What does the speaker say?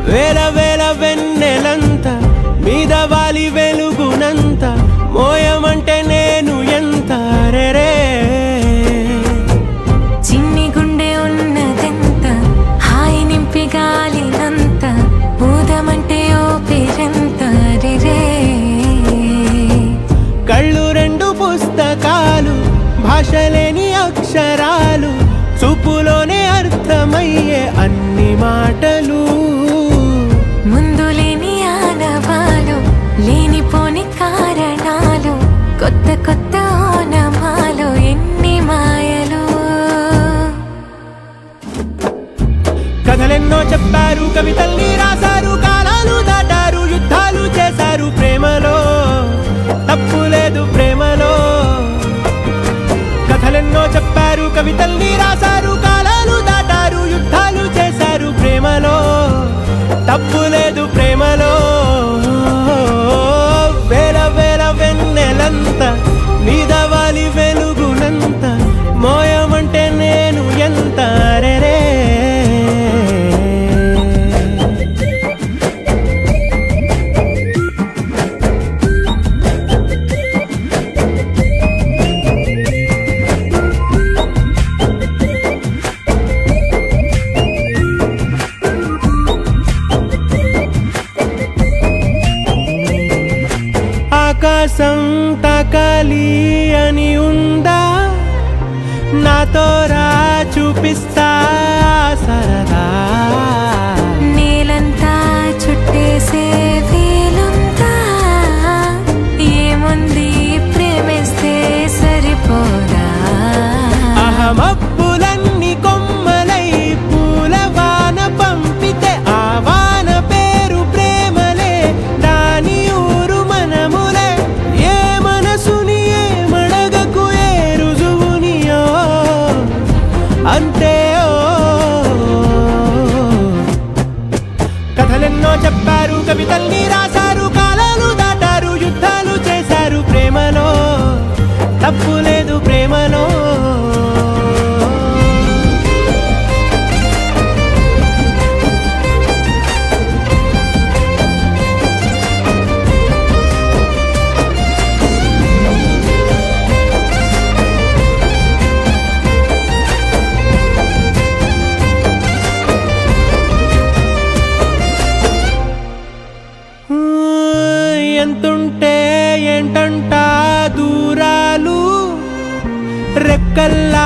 వేల వేల వెన్నెలంత మీద వాలి వెలుగునంత మోయమంటే నేను ఎంత రే చిన్ని గుండె ఉన్నదెంత హాయి నింపి గాలినంత ఊదమంటే ఓపిరెంత రే కళ్ళు రెండు పుస్తకాలు భాషలేని అక్షరాలు చూపులోనే అర్థమయ్యే అన్ని మాటలు ముందులేని ఆనవాలు లేనిపోని కారణాలు కొత్త కొత్త ఓనమాలు ఎన్ని మాయలు కథలెన్నో చెప్పారు కవితల్ని రాశారు కాలాలు దాటారు యుద్ధాలు చేశారు ప్రేమలో తప్పు లేదు ప్రేమలో కథలెన్నో చెప్పారు కవితల్ని రాశారు కాలాలు దాటారు యుద్ధాలు చేశారు ప్రేమలో తప్పు లేదు ప్రేమలో వేల వేల వెన్నెలంత మీద వాలి వెలుగునంత మోయమంటే నేను ఎంత రే ఆకాశం తాకాలి అని ఉందా నాతో రా చూపిస్తా సరదా నేలంతా చుట్టేసే వీలుందా ఏముంది ప్రేమిస్తే సరిపోదా అహమప్పులన్నీ కొమ్మలై పూల వాన పంపితే ఆ వాన పేరు ప్రేమలే దాని ఊరు మనములే ఏ మనసుని ఏ మడగకు ఏ రుజువునియో అంతే కథలెన్నో చెప్పారు కవితల్ని రాశారు కాలాలు దాటారు యుద్ధాలు చేశారు ప్రేమలో తప్పు లేదు ప్రేమలో ఎంతుంటే ఏంటంట దూరాలు రెక్కల్లా